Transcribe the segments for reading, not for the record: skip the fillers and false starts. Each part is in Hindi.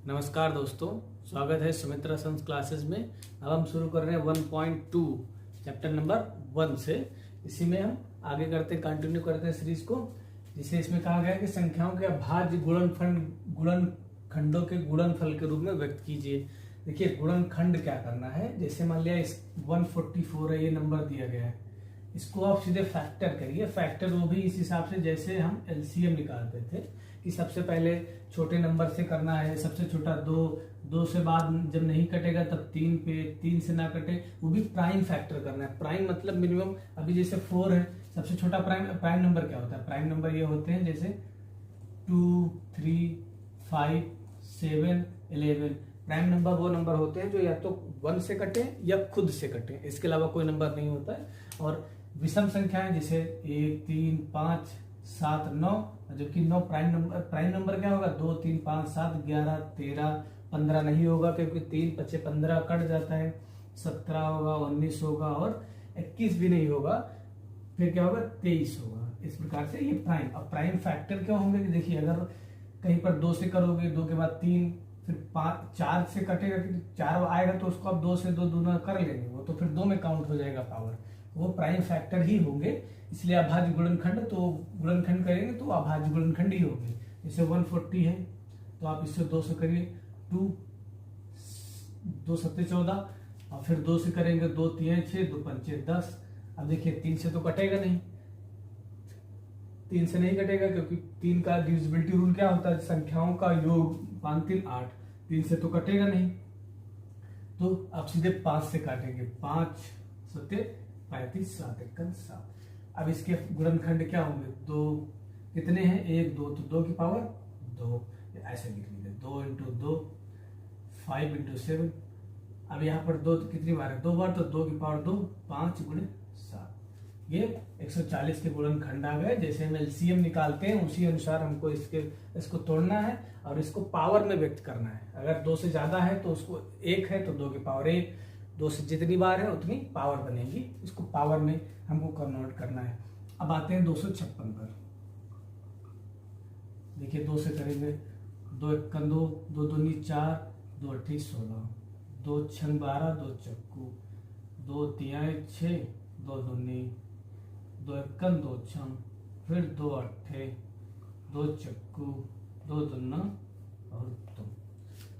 नमस्कार दोस्तों, स्वागत है सुमित्रा सन्स क्लासेस में। अब हम शुरू कर रहे हैं 1.2 चैप्टर नंबर 1 से। इसी में हम आगे करते कंटिन्यू करते हैं सीरीज को, जिसे इसमें कहा गया है कि संख्याओं के अभाज्य गुणनखंडों के गुणनफल के रूप में व्यक्त कीजिए। देखिए, गुणनखंड क्या करना है। जैसे मान लिया इस 144 है, ये नंबर दिया गया है, इसको आप सीधे फैक्टर करिए। फैक्टर वो भी इस हिसाब से जैसे हम एलसीएम निकालते थे कि सबसे पहले छोटे नंबर से करना है, सबसे छोटा 2 से बाद जब नहीं कटेगा तब 3 पे, 3 से ना कटे, वो भी प्राइम फैक्टर करना है। प्राइम मतलब मिनिमम, अभी जैसे 4 है, सबसे छोटा प्राइम नंबर क्या होता है? प्राइम नंबर ये होते हैं जैसे 2, 3, 5, 7, 11। प्राइम नंबर वो नंबर होते हैं जो या तो 1 से कटे या खुद से कटे, इसके अलावा कोई नंबर नहीं होता है। और विषम संख्याएं जैसे 1, 3, 5, 7, 9, जबकि 9 प्राइम नंबर। प्राइम नंबर क्या होगा? 2, 3, 5, 7, 11, 13, 15 नहीं होगा क्योंकि 3, 5, 15 कट जाता है। 17 होगा, 19 होगा और 21 भी नहीं होगा। फिर क्या होगा? 23 होगा। इस प्रकार से ये प्राइम। अब प्राइम फैक्टर क्या होंगे? देखिए, अगर कहीं पर 2 से करोगे, 2 के बाद 3, फिर 5, 4 से कटेगा, 4 आएगा तो उसको आप 2 से 2 दूना कर लेंगे, वो तो फिर 2 में काउंट हो जाएगा पावर, वो प्राइम फैक्टर ही होंगे। इसलिए अभाज्य गुणनखंड, तो गुणनखंड करेंगे तो अभाज्य गुणनखंड ही होंगे। जैसे 140 है तो आप इससे 2 से करिए, 2 7 14, और फिर 2 से करेंगे, 2 3 6, 2 5 10। अब देखिए 3 से तो कटेगा नहीं, 3 से नहीं कटेगा क्योंकि 3 का डिविजिबिलिटी रूल क्या होता है? संख्याओं का योग 5 3 8, 3 से तो कटेगा नहीं, तो आप सीधे 5 से काटेंगे। 5 7 35, 7 1 7। अब इसके गुणनखंड क्या होंगे? 2 कितने हैं? 1 2, तो 2 की पावर 2, ऐसे लिख लीजिए। 2 × 2, 5 × 7। अब यहाँ पर 2 कितनी बार है? 2 बार, तो 2 की पावर 2, 5 × 7। ये 140 के गुणनखंड आ गए। जैसे हम एलसीएम निकालते हैं उसी अनुसार हमको इसको तोड़ना है और इसको पावर में व्यक्त करना है। अगर 2 से ज्यादा है तो उसको 1 है तो 2 की पावर 1, 2 से जितनी बार है उतनी पावर बनेगी। इसको पावर में हमको कन्वर्ट करना है। अब आते हैं 256 पर। देखिए 2 से करेंगे, 2 1 2, 2 2 4, 2 8 16, 2 6 12, 2 चक्कू, 2 3 6, 2 2 2 1 2 6, फिर 2 8, 2 चक्कू, 2 2 और 2।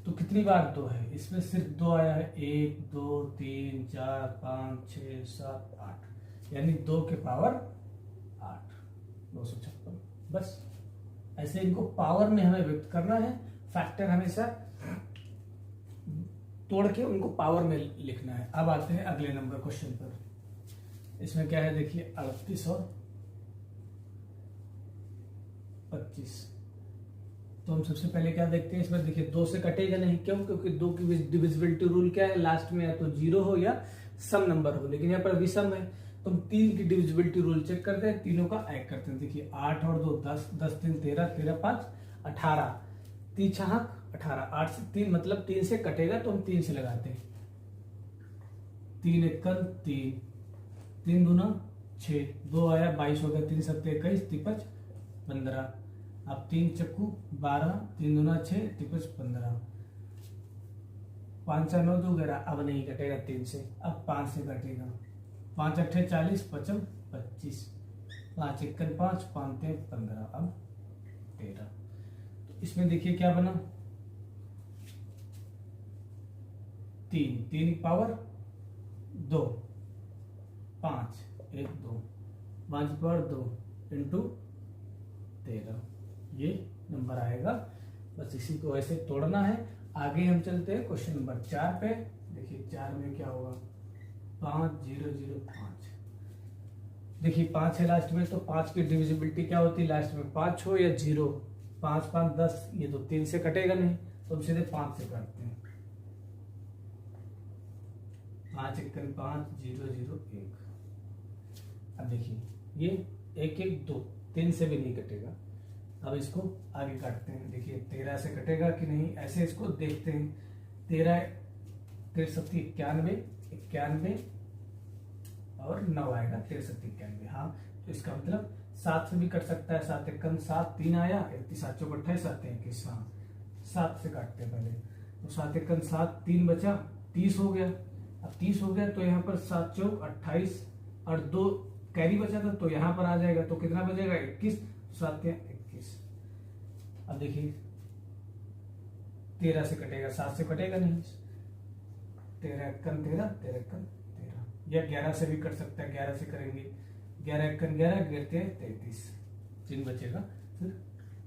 तो कितनी बार 2 है? इसमें सिर्फ 2 आया है। 1 2 3 4 5 6 7 8, यानी 2 के पावर 8, 256। बस ऐसे इनको पावर में हमें व्यक्त करना है। फैक्टर हमेशा तोड़ के उनको पावर में लिखना है। अब आते हैं अगले नंबर क्वेश्चन पर। इसमें क्या है? देखिए 38 और 25। तो हम सबसे पहले क्या देखते हैं इसमें? देखिए 2 से कटेगा नहीं, क्यों? क्योंकि 2 की डिविजिबिलिटी रूल क्या है? लास्ट में या तो 0 हो या सम नंबर हो। लेकिन यहाँ पर विषम है तो हम 3 की डिविजिबिलिटी रूल चेक करते हैं, तीनों का ऐड करते हैं। देखिए 8 और 2 10, 10 3 13, 13 5 18, 3 6 18, 8 से 3 मतलब 3 से कटेगा तो हम 3 से लगाते हैं। 3 1 3, 3 दूना 6, 2 आया 22 हो गया, 3 7 21, 3 5 15। अब 3 चक्कू 12, 3 दूना 6, 3 5 15, 5 9 2 11। अब नहीं कटेगा 3 से, अब 5 से कटेगा। 5 8 40, 5 25, 5 1 5, 5 3 15, अब 13। तो इसमें देखिए क्या बना? 3 पावर 2, 5 1 2, 5 पावर 2 × 13, ये नंबर आएगा। बस इसी को ऐसे तोड़ना है। आगे हम चलते हैं क्वेश्चन नंबर 4 पे। देखिए 4 में क्या होगा? 5 0 0 5। देखिए 5 है लास्ट में, तो 5 की डिविजिबिलिटी क्या होती है? लास्ट में 5 हो या 0। 5 5 10, ये तो 3 से कटेगा नहीं तो हम सीधे 5 से काटते हैं। 5 1 5 0 0 1। अब देखिए ये 1 1 2, 3 से भी नहीं कटेगा। अब इसको आगे काटते हैं। देखिए 13 से कटेगा कि नहीं, ऐसे इसको देखते हैं। 13 13 91, 91 और 9 आएगा 13 91। हाँ, तो इसका मतलब 7 से भी कट सकता है। 7 1 7, 3 आया, 31 7 4 28, 7 21। हाँ, 7 से काटते हैं पहले। तो 7 एकम 7, 3 बचा, 30 हो गया। अब 30 हो गया तो यहाँ पर 7 चौक 28 और 2 कैरी बचा था तो यहाँ पर आ जाएगा। तो कितना बचेगा? 21। 7 के 21। अब देखिए 13 से कटेगा, 7 से कटेगा नहीं। 13 एकम 13, 13 एकम 13, या 11 से भी कट सकता है, 11 से करेंगे। 11 एकम 11, 33, 3 बचेगा फिर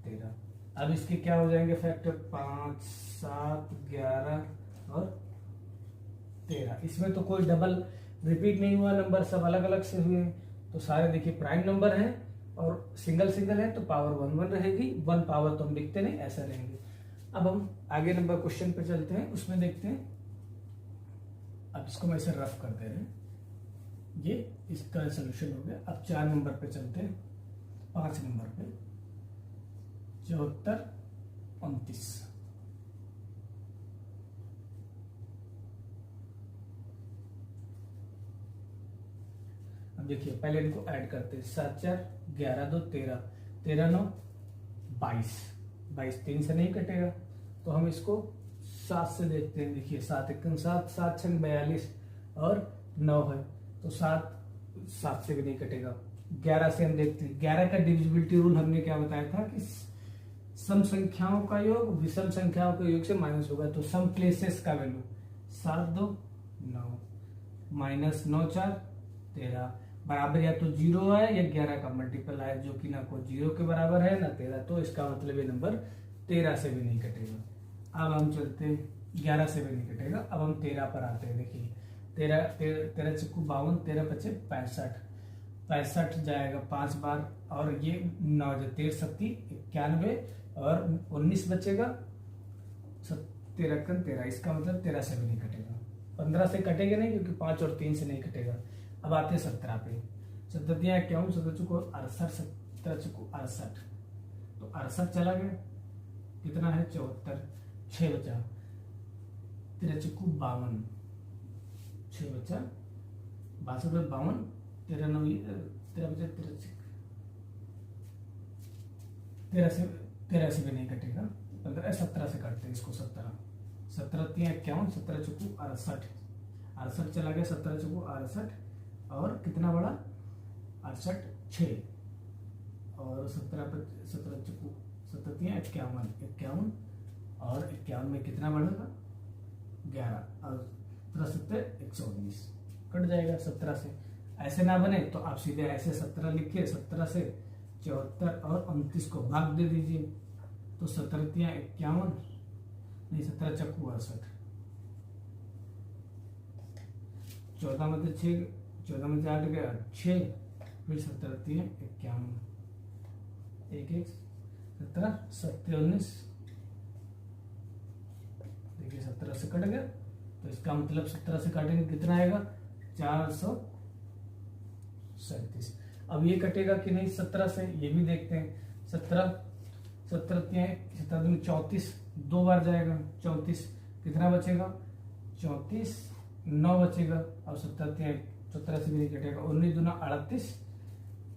13। अब इसके क्या हो जाएंगे फैक्टर? 5, 7, 11 और 13। इसमें तो कोई डबल रिपीट नहीं हुआ, नंबर सब अलग अलग से हुए हैं। तो सारे देखिए प्राइम नंबर हैं और सिंगल सिंगल है तो पावर 1 1 रहेगी। 1 पावर तो हम लिखते नहीं, ऐसा रहेंगे। अब हम आगे नंबर क्वेश्चन पे चलते हैं, उसमें देखते हैं। अब इसको मैं ऐसे रफ कर दे रहे हैं, ये इसका सोल्यूशन हो गया। अब 4 नंबर पे चलते हैं, 5 नंबर पे 74, 29। अब देखिए पहले इनको ऐड करते हैं। 7 4 11 2 13, 13 9 22, 22 3 से नहीं कटेगा तो हम इसको 7 से देखते हैं। देखिए 7 एकम 7, 7 छंग 42 और 9 है तो 7 से भी नहीं कटेगा। 11 से हम देखते हैं। 11 का डिविजिबिलिटी रूल हमने क्या बताया था कि सम संख्याओं का योग विषम संख्याओं के योग से माइनस होगा। तो सम प्लेसेस का वैल्यू 7 2 9 माइनस 9 4 13 बराबर या तो 0 है या 11 का मल्टीपल है, जो कि ना कोई 0 के बराबर है ना 13। तो इसका मतलब ये नंबर 13 से भी नहीं कटेगा। अब हम चलते हैं, 11 से भी नहीं कटेगा। अब हम 13 पर आते हैं। देखिए 13 चक्कू 52, 13 बचे 65, 65 जाएगा 5 बार और ये 9 13 सत्ती 91 और 19 बचेगा 13 कन 13। इसका मतलब 13 से भी नहीं कटेगा। 15 से कटेगा नहीं क्योंकि 5 और 3 से नहीं कटेगा। अब आते हैं 17 पे। 17 क्या हूँ? 17 चुको 68, 17 चुको 68 तो 68 चला गया। कितना है? 74, 6 बचा। 13 चुको 52, 6 बचा 62 52, 13 9 13 बचा 13 से भी नहीं कटेगा। 17 से काटते हैं इसको। 17 51, 17 चुकू 68, 68 चला गया। 17 चुकू 68 और कितना बड़ा? 68 6 और 17 चुकू 17 51, 51 और 51 में कितना बढ़ेगा? 11 और 17 119 कट जाएगा 17 से। ऐसे ना बने तो आप सीधे ऐसे 17 लिखिए। 17 से 74 और 29 को भाग दे दीजिए तो 17 51 नहीं 17 चक्कू 68, 14 में तो 6, 14 में से 8 गया 6, फिर 17 51 1 1 17 7 19। देखिए 17 से कट गया तो इसका मतलब 17 से काटेंगे कितना आएगा? 437। अब ये कटेगा कि नहीं 17 से, ये भी देखते हैं। 17 में 34 2 बार जाएगा। 34 कितना बचेगा? 34 9 बचेगा और 17 से भी नहीं कटेगा। 19 दूना 38,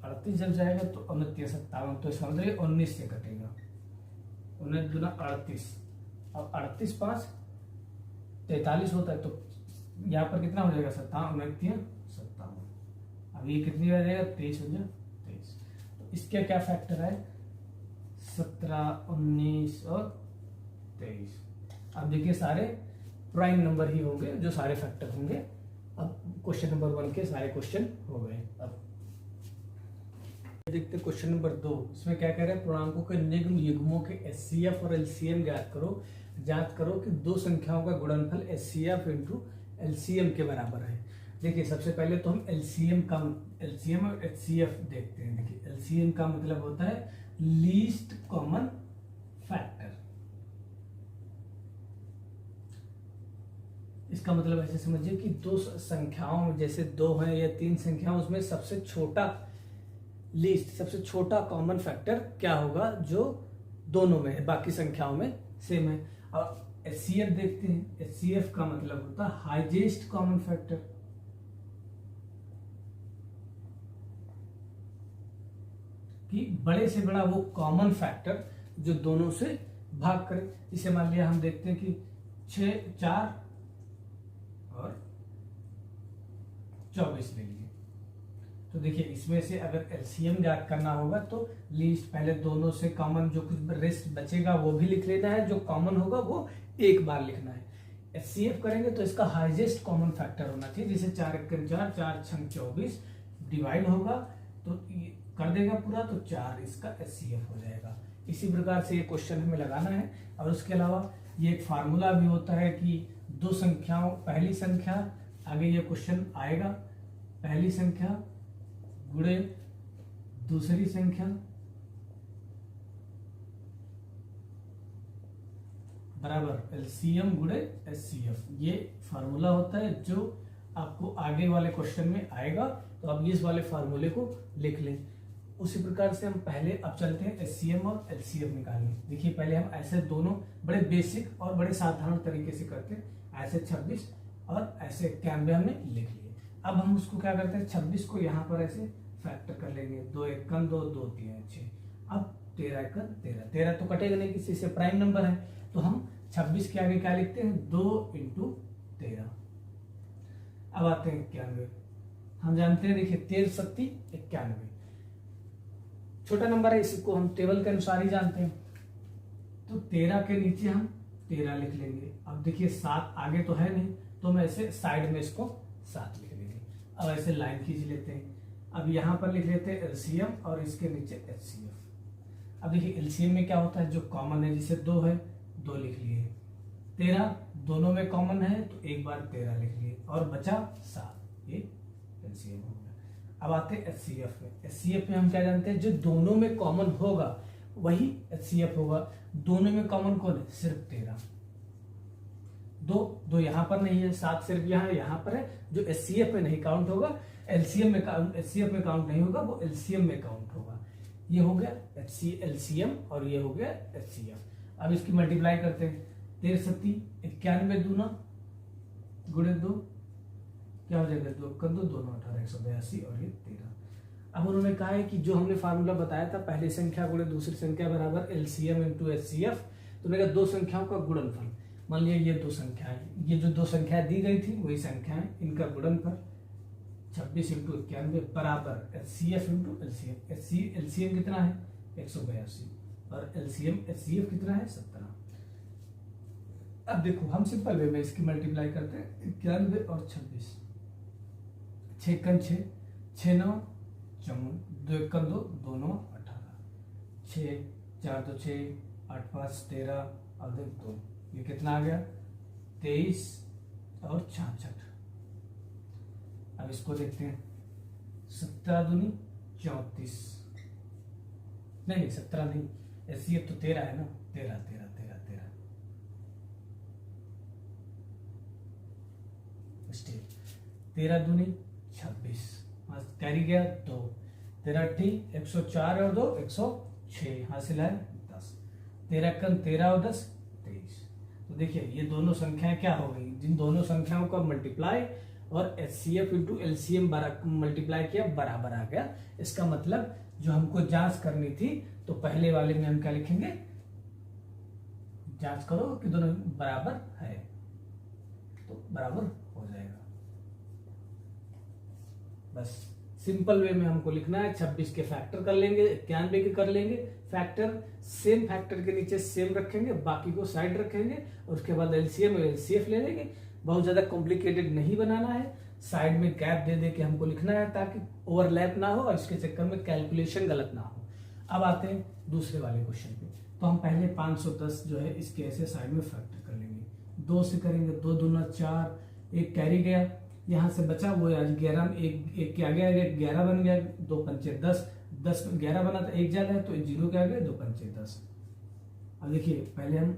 38 जब जाएगा तो 29 57 तो इसका मतलब 19 से कटेगा। 19 दूना 38 और 38 5 43 होता है तो यहाँ पर कितना हो जाएगा? 57 अब ये कितनी हो जाएगा? 23 हो जाएगा 23। तो इसके क्या फैक्टर है? 17 19 और 23। अब देखिए सारे प्राइम नंबर ही होंगे जो सारे फैक्टर होंगे। अब क्वेश्चन नंबर 1 के सारे क्वेश्चन हो गए। अब देखते हैं क्वेश्चन नंबर 2। इसमें क्या कह रहे हैं? पूर्णांकों के निग्म युग्मों के एचसीएफ और एलसीएम ज्ञात करो। ज्ञात करो कि दो संख्याओं का गुणनफल एचसीएफ इंटू एलसीएम के बराबर है। देखिए सबसे पहले तो हम एलसीएम और एचसीएफ देखते हैं। देखिए एलसीएम का मतलब होता है लीस्ट कॉमन फैक्टर। इसका मतलब ऐसे समझिए कि दो संख्याओं में, जैसे 2 हैं या 3 संख्याओं, उसमें सबसे छोटा कॉमन फैक्टर क्या होगा जो दोनों में है, बाकी संख्याओं में सेम है। अब एचसीएफ देखते हैं। एचसीएफ का मतलब होता है हाईएस्ट कॉमन फैक्टर। कि बड़े से बड़ा वो कॉमन फैक्टर जो दोनों से भाग करें। इसे मान लिया हम देखते हैं कि 6 4 और 24 ले लिए। तो देखिए इसमें से अगर एलसीएम ज्ञात करना होगा तो लीस्ट पहले दोनों से कॉमन जो कुछ रेस्ट बचेगा वो भी लिख लेना है, जो कॉमन होगा वो एक बार लिखना है। एचसीएफ करेंगे तो इसका हाईएस्ट कॉमन फैक्टर होना चाहिए, जैसे 4 एकम 4 4 छंग 24 डिवाइड होगा तो कर देगा पूरा, तो 4 इसका एचसीएफ हो जाएगा। इसी प्रकार से ये क्वेश्चन हमें लगाना है। और उसके अलावा ये एक फार्मूला भी होता है कि दो संख्याओं, पहली संख्या, आगे ये क्वेश्चन आएगा, पहली संख्या गुणे दूसरी संख्या बराबर एलसीएम गुणे एचसीएफ। ये फार्मूला होता है जो आपको आगे वाले क्वेश्चन में आएगा, तो आप इस वाले फार्मूले को लिख लें। उसी प्रकार से हम पहले अब चलते हैं एचसीएम और एलसीएम निकालने। देखिए पहले हम ऐसे दोनों बड़े बेसिक और बड़े साधारण तरीके से करते हैं, ऐसे 26 और ऐसे 91 हमने लिख लिए। अब हम उसको क्या करते हैं, 26 को यहाँ पर ऐसे फैक्टर कर लेंगे, 2 एकम 2 2 3 6। अब 13 एकम 13, 13 तो कटेगा नहीं, किसी से प्राइम नंबर है, तो हम 26 के आगे क्या लिखते हैं, 2 × 13। अब आते हैं 91। हम जानते हैं, देखिए 13 सत्ती 91, छोटा नंबर है, इसको हम टेबल के अनुसार ही जानते हैं। तो 13 के नीचे हम 13 लिख लेंगे। अब देखिए 7 आगे तो है नहीं, तो हम ऐसे साइड में इसको 7 लिख लेंगे। अब ऐसे लाइन खींच लेते हैं। अब यहाँ पर लिख लेते हैं एलसीएम और इसके नीचे एचसीएफ। अब देखिए एलसीएम में क्या होता है, जो कॉमन है, जैसे 2 है 2 लिख लिए, 13 दोनों में कॉमन है तो एक बार 13 लिख लिए और बचा 7, ये एलसीएम हो गया। अब आते हैं एचसीएफ में। एचसीएफ में हम क्या जानते हैं, जो दोनों में कॉमन होगा वही एचसीएफ होगा। दोनों में कॉमन कौन है, सिर्फ 13। दो यहाँ पर नहीं है, 7 सिर्फ यहाँ पर है, जो एचसीएफ में नहीं काउंट होगा, एलसीएम में एचसीएफ में काउंट नहीं होगा, वो एलसीएम में काउंट होगा। ये हो गया एलसीएम और ये हो गया एचसीएफ। अब इसकी मल्टीप्लाई करते हैं, 13 सत्ती 91 दूना गुणे 2 क्या हो जाएगा, 2 × 2 2 18 182 और ये 13। अब उन्होंने कहा है कि जो हमने फार्मूला बताया था, पहली संख्या गुणे दूसरी संख्या बराबर एलसीएम × एचसीएफ, तो मैंने कहा दो संख्याओं का गुणनफल। मान लिया ये दो संख्याएं, ये जो दो संख्याएं दी गई थी वही संख्याएं, इनका गुणनफल 26 × 91 बराबर एचसीएफ × एलसीएम। एलसीएम कितना है 182 और एलसीएम एचसीएफ कितना है 17। अब देखो हम सिंपल वे में इसकी मल्टीप्लाई करते हैं, 91 और 26, 6 × 6 6 9 54, 2 × 2 2 9 18, 6 4 2 6 8 5 13 और 2, ये कितना आ गया 23 और 66। अब इसको देखते हैं, 17 दूनी 34, नहीं 17 नहीं, एचसीएफ तो 13 है ना, 13 13 13 13 स्टिल 13 दूनी 26, कैरी गया 2, 13 ठीक 104 और 2 106, हासिल है 10, 13 × 13 और 10 23। तो देखिए ये दोनों संख्याएं क्या हो गई, जिन दोनों संख्याओं का मल्टीप्लाई और एचसीएफ × एलसीएम मल्टीप्लाई किया बराबर आ गया। इसका मतलब जो हमको जांच करनी थी, तो पहले वाले में हम क्या लिखेंगे, जांच करो कि दोनों बराबर है, तो बराबर हो जाएगा। बस सिंपल वे में हमको लिखना है, 26 के फैक्टर कर लेंगे, 91 के कर लेंगे फैक्टर, सेम फैक्टर के नीचे सेम रखेंगे, बाकी को साइड रखेंगे और उसके बाद एलसीएम और एलसीएफ ले लेंगे। बहुत ज्यादा कॉम्प्लिकेटेड नहीं बनाना है, साइड में गैप दे दे के हमको लिखना है ताकि ओवरलैप ना हो और इसके चक्कर में कैलकुलेशन गलत ना हो। अब आते हैं दूसरे वाले क्वेश्चन पे। तो हम पहले 510 जो है इसके ऐसे साइड में फैक्टर कर लेंगे, 2 से करेंगे, 2 दूना 4, एक कैरी गया, यहाँ से बचा वो आज 11, एक के आगे 11 बन गया, 2 पंचे 10, 10 11 बना था, एक ज्यादा है तो 0 के आगे 2 पंचे 10। अब देखिए पहले हम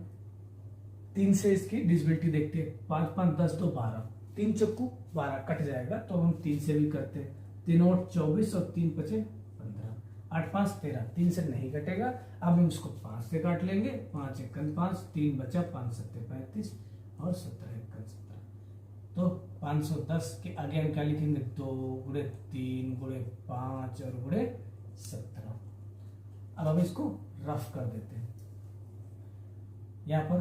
3 से इसकी डिविजिबिलिटी देखते हैं, 5 5 10 2 12, 3 चक्कू 12 कट जाएगा, तो हम 3 से भी करते हैं, 3 और 24 और 3 5 15, 8 5 13, 3 से नहीं कटेगा। अब हम इसको 5 से काट लेंगे, 5 1 5, 3 बचा, 5 7 35 और 17 1 17। तो 510 के आगे हम क्या लिखेंगे, 2 × 3 × 5 और × 17। अब हम इसको रफ कर देते हैं, यहाँ पर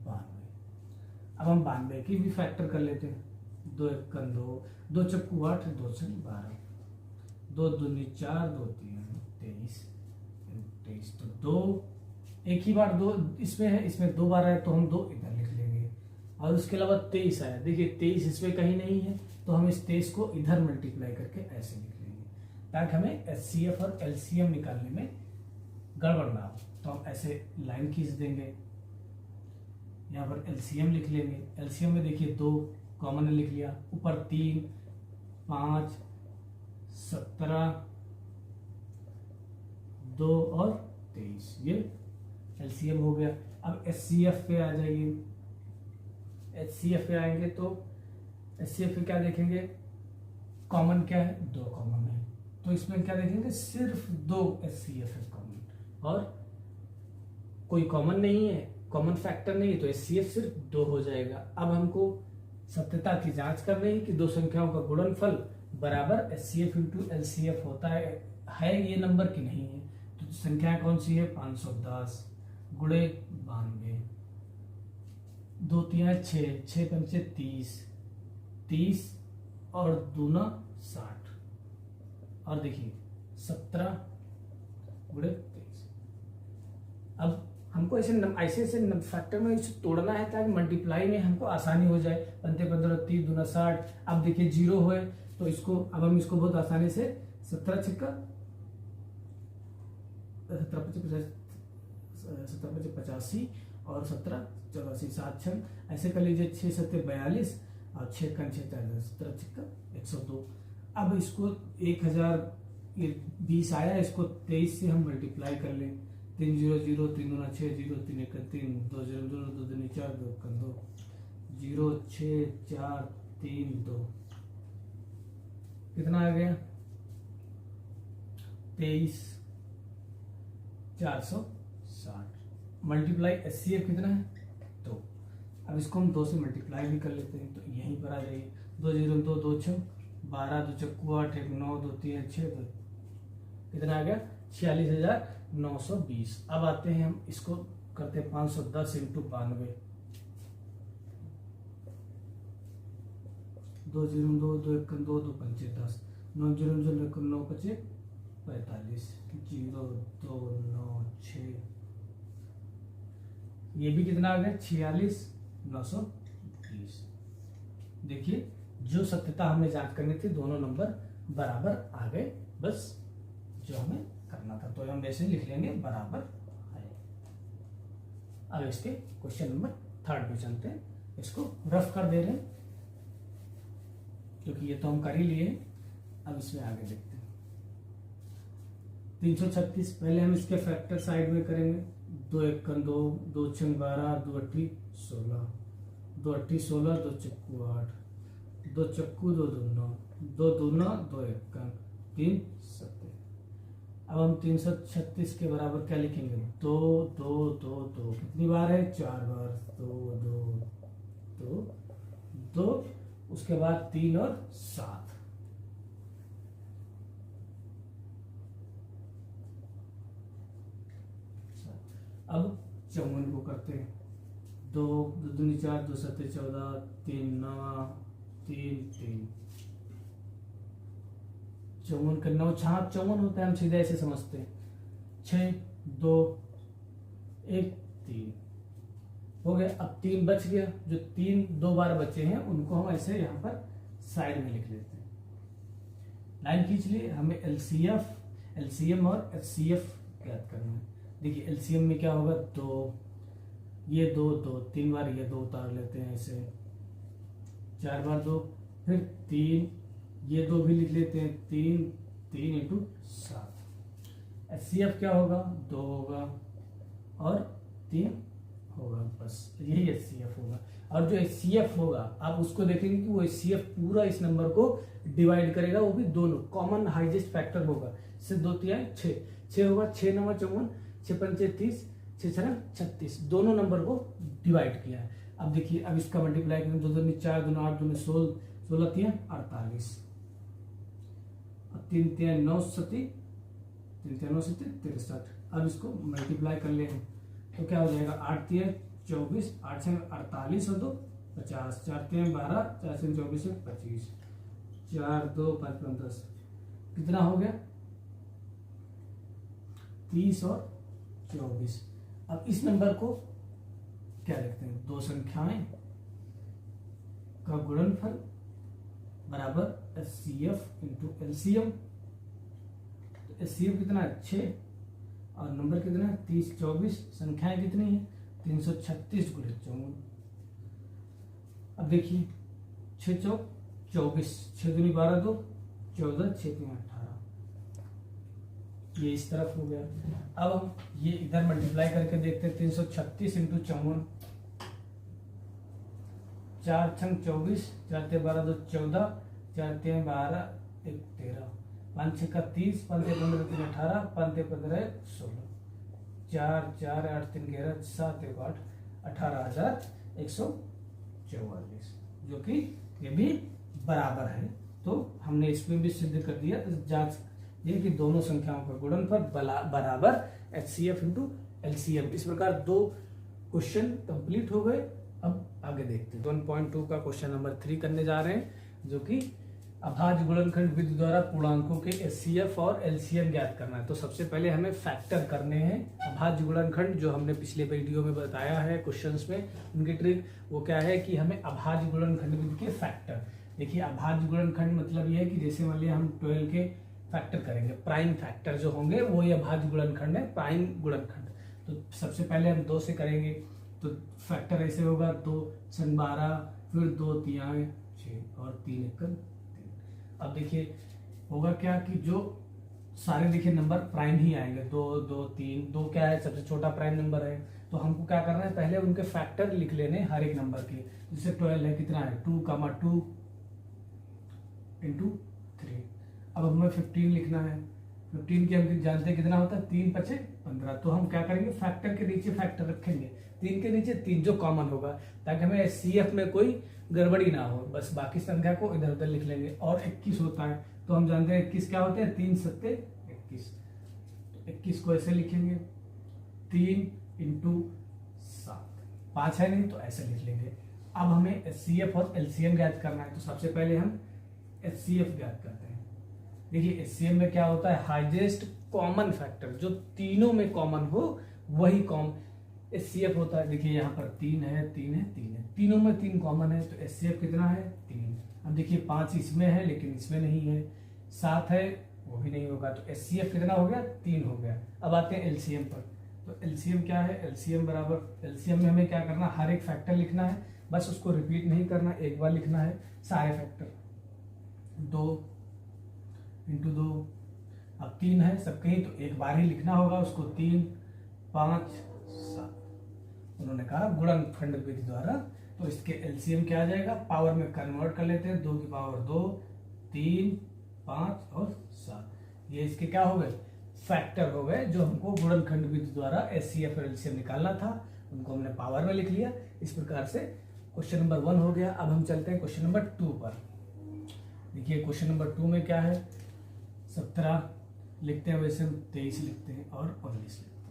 92। अब हम 92 की भी फैक्टर कर लेते हैं। 2 एकम 2, 2 चक्कू 8, 2 छक 12, 2 दूनी 4, 2 तीन 23, 23 तो 2 एक ही बार 2 इसमें है, इसमें 2 बार है तो हम 2 इधर लिख लेंगे। और उसके अलावा 23 आया, देखिए 23 इसमें कहीं नहीं है तो हम इस 23 को इधर मल्टीप्लाई करके ऐसे लिख लेंगे ताकि हमें HCF और LCM निकालने में गड़बड़ ना हो। तो हम ऐसे लाइन खींच देंगे, यहाँ पर LCM लिख लेंगे। LCM में देखिए 2 कॉमन लिख लिया, ऊपर 3, 5, 17, 2 और 23, ये LCM हो गया। अब HCF पे आ जाइए। HCF पे आएंगे तो HCF पे क्या देखेंगे, कॉमन क्या है, 2 कॉमन है तो इसमें क्या देखेंगे, सिर्फ 2 HCF है कॉमन, और कोई कॉमन नहीं है, कॉमन फैक्टर नहीं है तो HCF सिर्फ 2 हो जाएगा। अब हमको सत्यता की जांच करनी है कि दो संख्याओं का गुणनफल बराबर HCF इंटू LCF होता है ये नंबर की नहीं है। तो संख्या कौन सी है, 510 गुणे 92, 2 3 6, 6 पंचे 30, 30 और दूना 60, और देखिए 17 गुणे 23। अब हमको ऐसे फैक्टर में इसे तोड़ना है ताकि मल्टीप्लाई में हमको आसानी हो जाए। 15 30 दूना 60। अब देखिए 0 हुए तो इसको अब हम इसको बहुत आसानी से 17 छिक्का 85 और 17 84 7 छन ऐसे कर लीजिए। 6 7 42 और 6 कन 6 4 17 छिक्का 102। अब इसको 1020 आया, इसको 23 से हम मल्टीप्लाई कर लें। 3 0 0 3 2 6 0 3 1 3 2 0 2 2 2 4 2 2 0 6 4 3 2 कितना आ गया 23 460। मल्टीप्लाई HCF कितना है 2। अब इसको हम 2 से मल्टीप्लाई भी कर लेते हैं तो यहीं पर आ जाइए। 2 0 2 2 6 12 2 चक्कू 8 1 9 2 3 6 2 कितना आ गया 46,920। अब आते हैं हम इसको करते हैं 510 इंटू 92। 2 0 2 2 1 2 2 पंचे 10 9 0 0 1 9 5 45 0 2 9 6। ये भी कितना आ गया 46,920। देखिए जो सत्यता हमें जांच करनी थी दोनों नंबर बराबर आ गए, बस जो हमें करना था तो हम वैसे लिख लेंगे बराबर है। अब इसके क्वेश्चन नंबर 3 पे चलते हैं। इसको रफ कर दे रहे हैं क्योंकि ये तो हम कर ही लिए। अब इसमें आगे देखते हैं। 336 पहले हम इसके फैक्टर साइड में करेंगे। 2 1 2 2 6 12 2 8 16 2 8 16 2 चक्कू 8 2 चक्कू 2 दूना 2 दूना 2 1 3 7। अब हम 336 के बराबर क्या लिखेंगे 2 2 2 2 कितनी बार है 4 बार 2 2 2 2 उसके बाद 3 और 7। अब 54 को करते हैं। 2 2 दूनी 4 2 7 14 3 9 3 3 54 का 9 छाप 54 होता है, हम सीधे ऐसे समझते हैं। 6 2 1 3 हो गया। अब 3 बच गया, जो 3 2 बार बचे हैं उनको हम ऐसे यहाँ पर साइड में लिख लेते हैं। लाइन खींच लिए। हमें LCM और HCF ज्ञात करना है। देखिए LCM में क्या होगा 2 ये 2 2 3 बार ये 2 उतार लेते हैं ऐसे 4 बार 2 फिर 3 ये 2 भी लिख लेते हैं 3 3 इंटू 7। HCF क्या होगा 2 होगा और 3 होगा, बस यही HCF होगा। और जो HCF होगा आप उसको देखेंगे कि वो HCF पूरा इस नंबर को डिवाइड करेगा, वो भी दोनों कॉमन हाईएस्ट फैक्टर होगा। इससे 2 3 6 होगा। 6 9 54 6 पंचे 30 6 6 36 दोनों नंबर को डिवाइड किया है। अब देखिए अब इसका मल्टीप्लाई करें 2 2 4 2 8 2 16 16 3 48 और 3 3 9 7 3 3 9 7 63। अब इसको मल्टीप्लाई कर ले तो क्या हो जाएगा 8 3 24, 8 से 48 और 2 50, 4 3 12, 4 से 24 से 25, 4 2 5 5 10, कितना हो गया 30 और 24। अब इस नंबर को क्या लिखते हैं, दो संख्याएं का गुणनफल बराबर HCF इंटू LCM। HCF कितना है 6 और नंबर कितना है 30 24, संख्याएं कितनी है 336 गुणे 54। अब देखिए 6 चौक 24, 6 दूनी 12 2 14, 6 3 18, ये इस तरफ हो गया। अब हम ये इधर मल्टीप्लाई करके देखते हैं 336 इंटू 54, 4 छंग 24, 4 ते 12 2 14, 4 ते 12 1 13, 5 6 का 30, 5 ते 15 3 18, 5 ते 15 16, 4 4 8 3 11, 7 1 8, 18,144, जो कि ये भी बराबर है। तो हमने इसमें भी सिद्ध कर दिया जांच ये कि दोनों संख्याओं का गुणनफल बराबर HCF इंटू LCM। इस प्रकार दो क्वेश्चन कंप्लीट हो गए। अब आगे देखते हैं 1.2 का क्वेश्चन नंबर 3 करने जा रहे हैं, जो कि अभाज्य गुणनखंड विधि द्वारा पूर्णांकों के HCF और LCM ज्ञात करना है। तो सबसे पहले हमें फैक्टर करने हैं अभाज्य गुणनखंड, जो हमने पिछले वीडियो में बताया है क्वेश्चंस में। उनकी ट्रिक वो क्या है कि हमें अभाज्य गुणनखंड विधि के फैक्टर, देखिए अभाज्य गुणनखंड मतलब ये है कि जैसे मान लिया हम 12 के फैक्टर करेंगे, प्राइम फैक्टर जो होंगे वो ये अभाज्य गुणनखंड है, प्राइम गुणनखंड। तो सबसे पहले हम 2 से करेंगे, तो फैक्टर ऐसे होगा 2 छन 12, फिर 2 3 6 और 3 1 3। अब देखिए होगा क्या कि जो सारे देखिए नंबर प्राइम ही आएंगे, 2 2 3, 2 क्या है सबसे छोटा प्राइम नंबर है। तो हमको क्या करना है, पहले उनके फैक्टर लिख लेने हर एक नंबर के। जैसे 12 है, कितना है 2 2 इंटू 3। अब हमें 15 लिखना है, 15 की हम जानते हैं कितना होता है 3 5 15। तो हम क्या करेंगे, फैक्टर के नीचे फैक्टर रखेंगे, 3 के नीचे 3 जो कॉमन होगा, ताकि हमें HCF में कोई गड़बड़ी ना हो। बस बाकी संख्या को इधर उधर लिख लेंगे। और 21 होता है, तो हम जानते हैं 21 क्या होते हैं 3 7 21। तो 21 को ऐसे लिखेंगे 3 इंटू 7, 5 है नहीं तो ऐसे लिख लेंगे। अब हमें HCF और LCM ज्ञात करना है। तो सबसे पहले हम HCF ज्ञात करते हैं। देखिए HCF में क्या होता है, हाईएस्ट कॉमन फैक्टर, जो तीनों में कॉमन हो वही HCF होता है। देखिए यहाँ पर 3 है 3 है 3 है, तीनों में 3 कॉमन है, तो HCF कितना है 3। अब देखिए 5 इसमें है लेकिन इसमें नहीं है, 7 है वो भी नहीं होगा, तो HCF कितना हो गया 3 हो गया। अब आते हैं LCM पर। तो LCM क्या है, LCM बराबर, LCM में हमें क्या करना, हर एक फैक्टर लिखना है, बस उसको रिपीट नहीं करना, एक बार लिखना है सारे फैक्टर। 2 इंटू 2, अब 3 है सब कहीं तो एक बार ही लिखना होगा उसको, 3 5 7। उन्होंने कहा गुणनखंड विधि द्वारा, तो इसके LCM क्या आ जाएगा, पावर में कन्वर्ट कर लेते हैं, 2 की पावर 2, 3 5 और 7। ये इसके क्या हो गए, फैक्टर हो गए, जो हमको गुणनखंड विधि द्वारा HCF और LCM निकालना था, उनको हमने पावर में लिख लिया। इस प्रकार से क्वेश्चन नंबर 1 हो गया। अब हम चलते हैं क्वेश्चन नंबर 2 पर। देखिए क्वेश्चन नंबर 2 में क्या है, 17 लिखते हैं, वैसे हम 23 लिखते हैं और 19 लिखते हैं।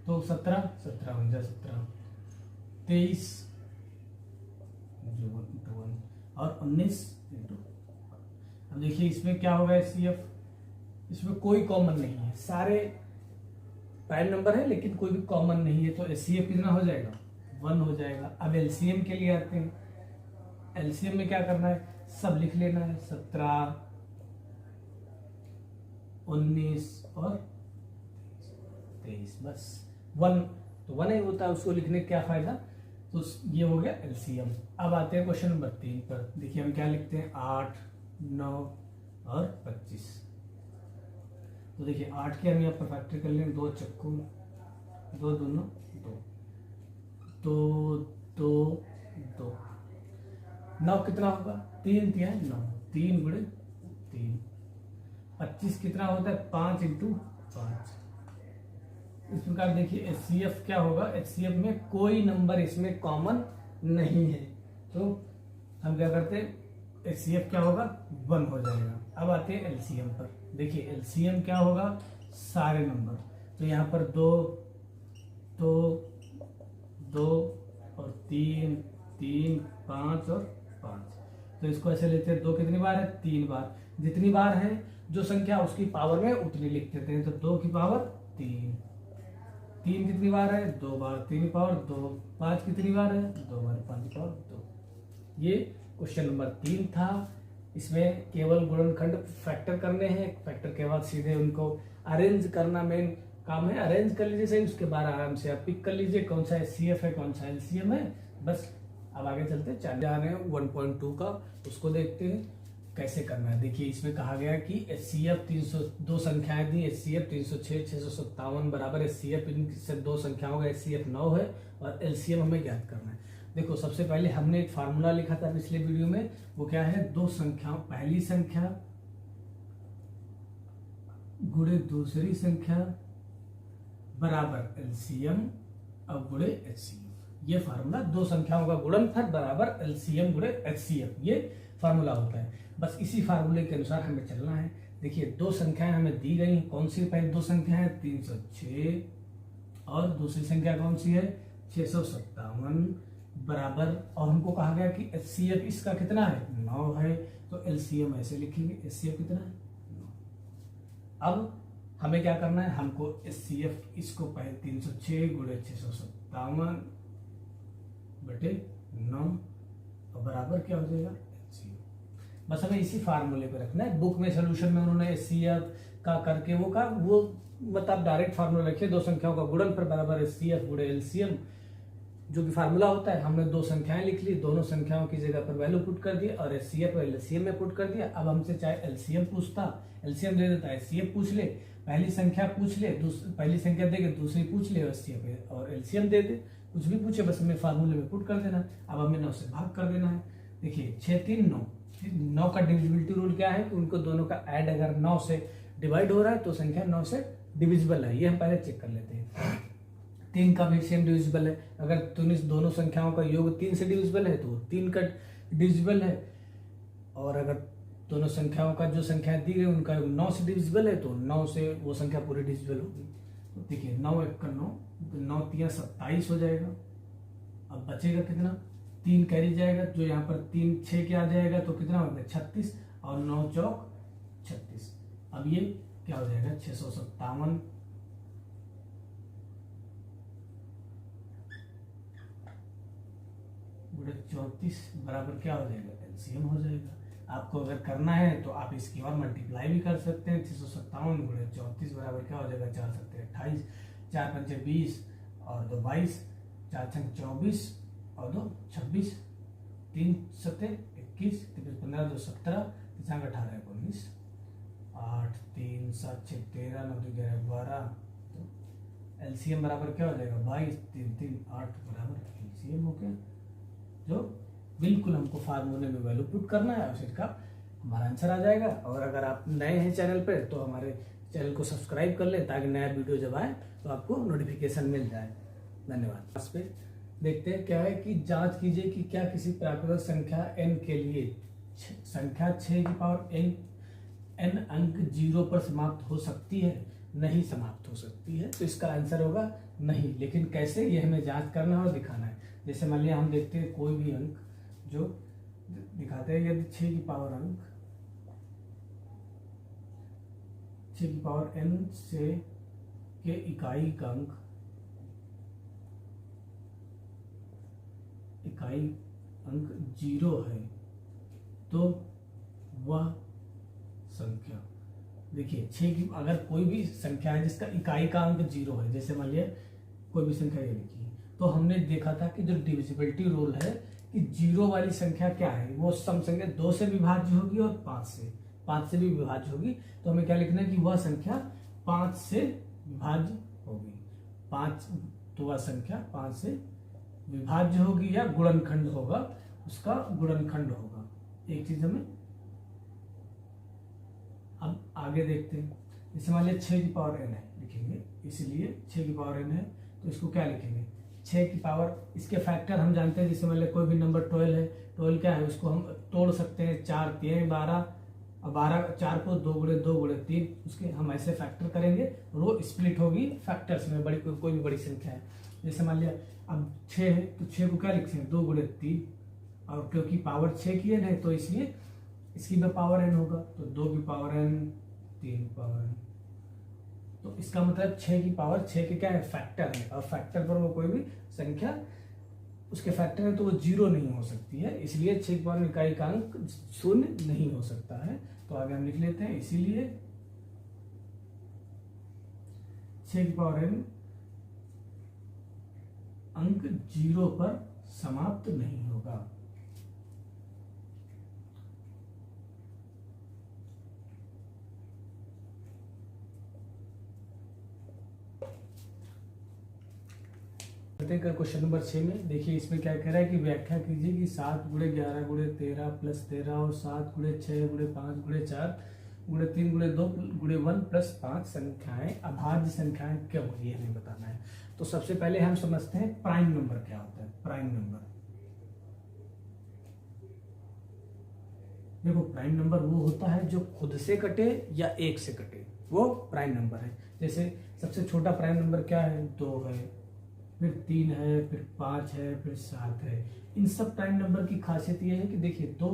तो 17 17 17 23 और 19 इंटू। अब देखिए इसमें क्या होगा HCF, इसमें कोई कॉमन नहीं है, सारे प्राइम नंबर है लेकिन कोई भी कॉमन नहीं है, तो HCF कितना हो जाएगा 1 हो जाएगा। अब LCM के लिए आते हैं। LCM में क्या करना है, सब लिख लेना है, 17 19 और 23, बस 1 तो 1 ही होता है, उसको लिखने का क्या फायदा। तो ये हो गया LCM। अब आते हैं क्वेश्चन नंबर 3 पर। देखिए हम क्या लिखते हैं, 8 9 और 25। तो देखिए 8 के हम यहाँ पर फैक्टर कर लेंगे, 2 चक्कू 2 दूनो 2 2 2 9 कितना होगा, 3 3 9, 3 गुणे 3। 25 कितना होता है 5 इंटू 5। इस प्रकार देखिए HCF क्या होगा, HCF में कोई नंबर इसमें कॉमन नहीं है, तो हम क्या करते हैं, HCF क्या होगा 1 हो जाएगा। अब आते हैं LCM पर। देखिए LCM क्या होगा, सारे नंबर, तो यहाँ पर 2 2 2 और 3, 3, 5 और 5। तो इसको ऐसे लेते हैं, 2 कितनी बार है? 3 बार। जितनी बार है जो संख्या उसकी पावर में उतनी लिख देते हैं, तो 2 की पावर 3। 3 कितनी बार है? 2 बार, 3 की पावर 2। 5 कितनी बार है? 2 बार, 5 की पावर 2। ये क्वेश्चन नंबर 3 था। इसमें केवल गुणनखंड फैक्टर करने हैं, फैक्टर के बाद सीधे उनको अरेंज करना मेन काम है। अरेंज कर लीजिए सही, उसके बाद आराम से आप पिक कर लीजिए कौन सा HCF है, कौन सा LCM है। बस अब आगे चलते हैं, जा रहे हैं 1.2 का, उसको देखते हैं कैसे करना है। देखिए इसमें कहा गया कि HCF 302 संख्याएं दी, HCF 306, 657 बराबर HCF, इनसे 2 संख्याओं का HCF 9 है और LCM हमें ज्ञात करना है। देखो सबसे पहले हमने एक फार्मूला लिखा था पिछले वीडियो में, वो क्या है? 2 संख्याओं, पहली संख्या गुणे दूसरी संख्या बराबर LCM अब गुणे HCF। ये फार्मूला 2 संख्याओं का गुणनफल बराबर LCM गुणे HCF, ये फार्मूला होता है। बस इसी फार्मूले के अनुसार हमें चलना है। देखिए 2 संख्याएं हमें दी गई, कौन सी? पहले 2 संख्या है 306 और दूसरी संख्या कौन सी है? 657 बराबर, और हमको कहा गया कि HCF इसका कितना है? 9 है। तो LCM ऐसे लिखेंगे, HCF कितना है? 9। अब हमें क्या करना है? हमको HCF इसको पहले 306 गुणे 657 बटे 9 और बराबर क्या हो जाएगा? HCF। बस हमें इसी फार्मूले पे रखना है। बुक में सोल्यूशन में उन्होंने HCF का करके वो मतलब डायरेक्ट फार्मूला रखे, 2 संख्याओं का गुणनफल बराबर HCF गुणे LCM, जो भी फार्मूला होता है। हमने 2 संख्याएं लिख ली, दोनों संख्याओं की जगह पर वैल्यू पुट कर दिया और HCF और LCM में पुट कर दिया। अब हमसे चाहे LCM पूछता, LCM दे देता, HCF पूछ ले, पहली संख्या पूछ ले, पहली संख्या दे के दूसरी पूछ ले, HCF और LCM दे दे, कुछ भी पूछे बस हमें फार्मूले में पुट कर देना। अब हमें 9 से भाग कर देना है। देखिए 6, 3, 9, 9 का डिविजिबिलिटी रूल क्या है कि उनको दोनों का ऐड अगर 9 से डिवाइड हो रहा है तो संख्या 9 से डिविजिबल है। ये हम पहले चेक कर लेते हैं। 3 का भी सेम डिविजिबल है, अगर दोनों संख्याओं का योग 3 से डिविजिबल है तो 3 का डिविजिबल है, और अगर दोनों संख्याओं का जो संख्या दी गई उनका योग 9 से डिविजिबल है तो 9 से वो संख्या पूरी डिविजिबल होगी। तो देखिए 9 1 का 9, 9 3 27 हो जाएगा। अब बचेगा कितना? 3 कैरी जाएगा, जो यहाँ पर 3 6 के आ जाएगा तो कितना होगा? 36 और 9 चौक 36। अब ये क्या हो जाएगा? 657 गुणे 34 बराबर क्या हो जाएगा? LCM हो जाएगा। आपको अगर करना है तो आप इसकी और मल्टीप्लाई भी कर सकते हैं। 657 गुणे 34 बराबर क्या हो जाएगा? 4 7 28, 4 5 20 और 2 22, 4 6 24 और 2 26, 3 7 21, 15 2 17, 3 18 19, 8 3 7 6 13, 9 2 11 12। तो LCM बराबर क्या हो जाएगा? 22 3 3 8 बराबर LCM हो गया। जो बिल्कुल हमको फार्मूले में वैल्यू पुट करना है, उसी का हमारा आंसर आ जाएगा। और अगर आप नए हैं चैनल पे तो हमारे चैनल को सब्सक्राइब कर लें ताकि नया वीडियो जब आए तो आपको नोटिफिकेशन मिल जाए। धन्यवाद। इस पे देखते हैं क्या है कि जांच कीजिए कि क्या किसी प्राकृतिक संख्या n के लिए संख्या 6 की पावर n अंक 0 पर समाप्त हो सकती है? नहीं समाप्त हो सकती है, तो इसका आंसर होगा नहीं। लेकिन कैसे, ये हमें जांच करना और दिखाना है। जैसे मान लिया हम देखते हैं कोई भी अंक जो दिखाते हैं, यदि 6 की पावर अंक 6 की पावर n से के इकाई का अंक इकाई अंक 0 है तो वह संख्या, देखिए 6 की अगर कोई भी संख्या है जिसका इकाई का अंक 0 है, जैसे मान लिया कोई भी संख्या ये लिखी है, तो हमने देखा था कि जो डिविजिबिलिटी रूल है कि 0 वाली संख्या क्या है, वो सम संख्या 2 से विभाज्य होगी और 5 से भी विभाज्य होगी। तो हमें क्या लिखना है कि वह संख्या 5 से विभाज्य होगी। 5 तो वह संख्या 5 से विभाज्य होगी या गुणनखंड होगा, उसका गुणनखंड होगा। एक चीज हमें अब आगे देखते हैं। जैसे मान लिया 6 की पावर n है, लिखेंगे, इसलिए 6 की पावर n है तो इसको क्या लिखेंगे? 6 की पावर, इसके फैक्टर हम जानते हैं। जैसे मान लिया कोई भी नंबर 12 है, 12 क्या है, उसको हम तोड़ सकते हैं। 4 3 12 और 12 4 को 2 गुणे 2 गुणे 3, उसके हम ऐसे फैक्टर करेंगे और वो स्प्लिट होगी फैक्टर्स में। बड़ी कोई भी बड़ी संख्या है, जैसे मान लिया अब 6 है तो 6 को क्या लिखते हैं 2 गुणे 3, और क्योंकि पावर 6 की n है तो इसलिए इसकी भी पावर n होगा, तो 2 की पावर n, 3 की पावर n। तो इसका मतलब 6 की पावर 6 के क्या है फैक्टर है, और फैक्टर पर वो कोई भी संख्या उसके फैक्टर है तो वो 0 नहीं हो सकती है, इसलिए 6 की पावर इकाई का अंक 0 नहीं हो सकता है। तो आगे हम लिख लेते हैं, इसीलिए 6 की पावर n अंक 0 पर समाप्त नहीं होगा। क्वेश्चन नंबर 6 में देखिए, इसमें क्या कह रहा है कि व्याख्या कीजिए कि 7 गुणे 11 गुणे 13 प्लस 13 और 7 गुणे 6 गुणे 5 गुणे 4 गुणे 3 गुणे 2 गुणे 1 प्लस 5 संख्याएं अभाज्य संख्याएं क्यों, ये हमें बताना है। तो सबसे पहले हम समझते हैं प्राइम नंबर क्या होता है। प्राइम नंबर, देखो प्राइम नंबर वो होता है जो खुद से कटे या एक से कटे, वो प्राइम नंबर है। जैसे सबसे छोटा प्राइम नंबर क्या है 2 है, फिर 3 है, फिर 5 है, फिर 7 है। इन सब प्राइम नंबर की खासियत ये है कि देखिए 2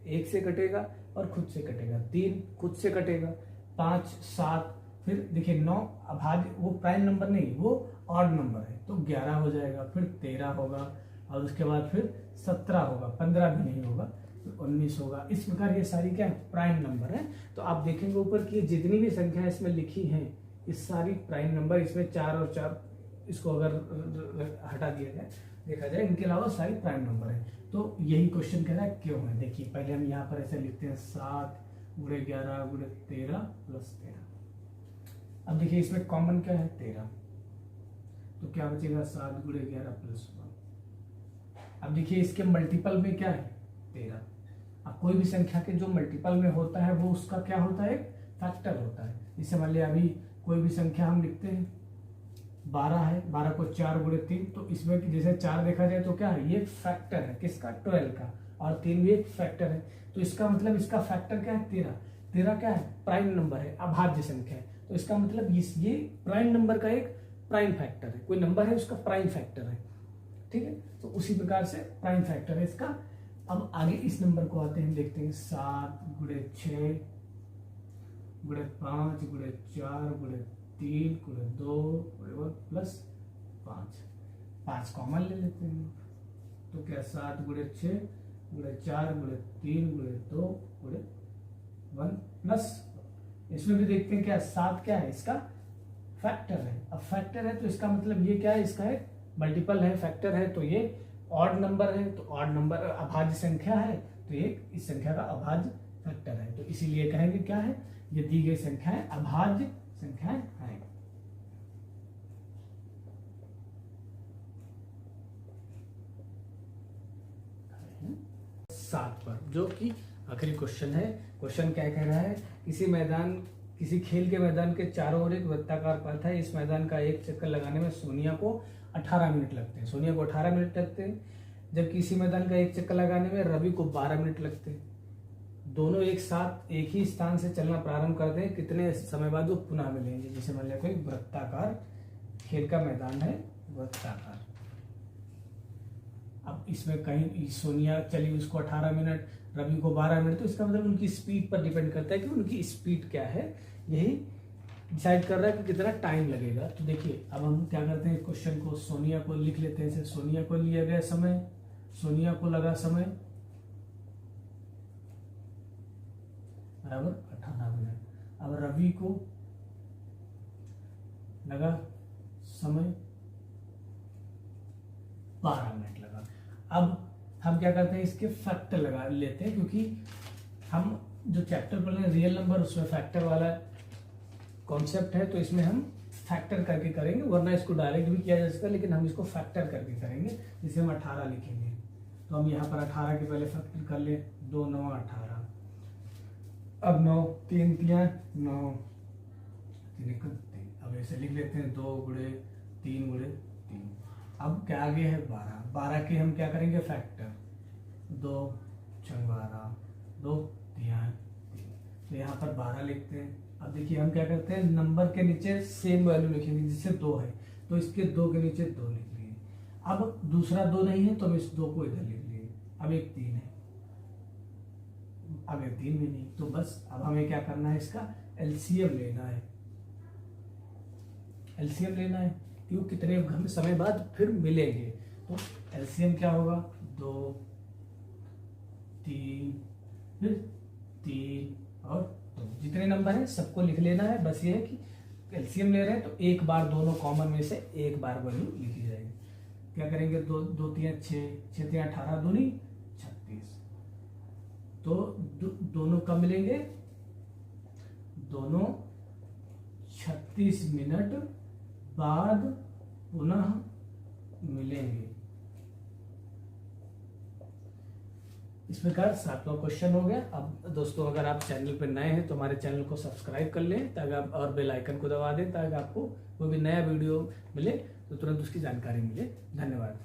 एक से कटेगा और खुद से कटेगा, 3 खुद से कटेगा, 5 7, फिर देखिए 9 अभाज्य, वो प्राइम नंबर नहीं, वो ऑड नंबर है, तो 11 हो जाएगा, फिर 13 होगा, और उसके बाद फिर 17 होगा, 15 भी नहीं होगा, फिर 19 होगा। इस प्रकार ये सारी क्या प्राइम नंबर है। तो आप देखेंगे ऊपर की जितनी भी संख्या इसमें लिखी है, इस सारी प्राइम नंबर, इसमें 4 और 4 इसको अगर हटा दिया जाए, देखा जाए, इनके अलावा सारी प्राइम नंबर है। तो यही क्वेश्चन कह रहा है क्यों है। देखिए पहले हम यहाँ पर ऐसे लिखते हैं 7 गुणे 11 गुणे 13 प्लस 13। अब देखिए इसमें कॉमन क्या है 13, तो क्या बचेगा 7 गुणे 11 प्लस 1। अब देखिए इसके मल्टीपल में क्या है 13। अब कोई भी संख्या के जो मल्टीपल में होता है वो उसका क्या होता है फैक्टर होता है। जैसे मान लिया अभी कोई भी संख्या हम लिखते हैं 12 है, 12 को 4 गुणे 3, तो इसमें जैसे 4 देखा जाए तो क्या है ये फैक्टर है किसका 12 का, और 3 भी एक फैक्टर है, तो इसका मतलब इसका फैक्टर क्या है 13। 13 क्या है प्राइम नंबर है, अभाज्य संख्या है, तो इसका मतलब ये प्राइम नंबर का एक प्राइम फैक्टर है, कोई नंबर है उसका प्राइम फैक्टर है, ठीक है। तो उसी प्रकार से प्राइम फैक्टर है इसका। अब आगे इस नंबर को आते हैं, देखते हैं 7 गुणे 6 गुणे 5 गुणे 4 गुणे 3 गुणे 2 गुणे 1 प्लस 5 कॉमन ले लेते हैं, तो क्या 7 गुणे 6 गुणे 4 गुणे 3 गुणे 2 गुणे 1 प्लस, इसमें भी देखते हैं क्या 7 क्या है इसका फैक्टर है। अब फैक्टर है तो इसका मतलब ये क्या है इसका एक मल्टीपल है, फैक्टर है, तो ये ऑड नंबर है, तो ऑड नंबर अभाज्य संख्या है, तो ये इस संख्या का अभाज्य फैक्टर है, तो इसीलिए कहेंगे क्या है ये दी गई संख्याएं अभाज्य संख्याएं हैं। सात पर जो कि आखिरी क्वेश्चन है। क्वेश्चन क्या कह रहा है, किसी खेल के मैदान के चारों ओर एक वृत्ताकार पथ है, इस मैदान का एक चक्कर लगाने में सोनिया को 18 मिनट लगते हैं, सोनिया को 18 मिनट लगते हैं, जबकि इसी मैदान का एक चक्कर लगाने में रवि को 12 मिनट लगते हैं। दोनों एक साथ एक ही स्थान से चलना प्रारंभ करते हैं, कितने समय बाद वो पुनः मिलेंगे। जैसे मान लिया कोई वृत्ताकार खेल का मैदान है, वृत्ताकार, अब इसमें कहीं सोनिया चली उसको 18 मिनट, रवि को 12 मिनट, तो इसका मतलब उनकी स्पीड पर डिपेंड करता है कि उनकी स्पीड क्या है, यही डिसाइड कर रहा है कि कितना टाइम लगेगा। तो देखिए अब हम क्या करते हैं क्वेश्चन को, सोनिया को लिख लेते हैं, सोनिया को लिया गया समय, सोनिया को लगा समय बराबर 18 मिनट, अब रवि को लगा समय 12 मिनट लगा। अब हम क्या करते हैं इसके फैक्टर लगा लेते हैं, क्योंकि हम जो चैप्टर पढ़ रहे हैं रियल नंबर उसमें फैक्टर वाला कॉन्सेप्ट है, तो इसमें हम फैक्टर करके करेंगे, वरना इसको डायरेक्ट भी किया जा सकता है, लेकिन हम इसको फैक्टर करके करेंगे। जिसे हम 18 लिखेंगे, तो हम यहाँ पर 18 के पहले फैक्टर कर ले, 2 9 18, अब 9 3 3 9 3 अब ऐसे लिख लेते हैं 2 गुणे 3 गुणे 3। अब क्या आगे है 12 के हम क्या करेंगे फैक्टर, 2 6 12 2 3 3, तो यहाँ पर 12 लिखते हैं। अब देखिए हम क्या करते हैं नंबर के नीचे सेम वैल्यू लिखेंगे, जिससे 2 है तो इसके 2 के नीचे 2 लिख लिए। अब दूसरा 2 नहीं है तो हम इस 2 को इधर लिख लिए। अब एक 3 है, अब एक 3 भी नहीं, तो बस अब हमें क्या करना है, इसका एलसीएम लेना है। एलसीएम लेना है क्यों, कितने समय बाद फिर मिलेंगे, तो एलसीएम क्या होगा, 2 3 फिर 3 और 2, जितने नंबर हैं सबको लिख लेना है। बस ये है कि एलसीएम ले रहे हैं तो एक बार दोनों कॉमन में से एक बार वैल्यू लिखी जाएगी। क्या करेंगे, 2 2 3 6, 6 3 18 दूनी 36, तो दोनों कब मिलेंगे, दोनों 36 मिनट बाद पुनः मिलेंगे। इस प्रकार 7वां क्वेश्चन हो गया। अब दोस्तों अगर आप चैनल पर नए हैं तो हमारे चैनल को सब्सक्राइब कर लें ताकि आप, और बेल आइकन को दबा दें ताकि आपको कोई भी नया वीडियो मिले तो तुरंत उसकी जानकारी मिले। धन्यवाद।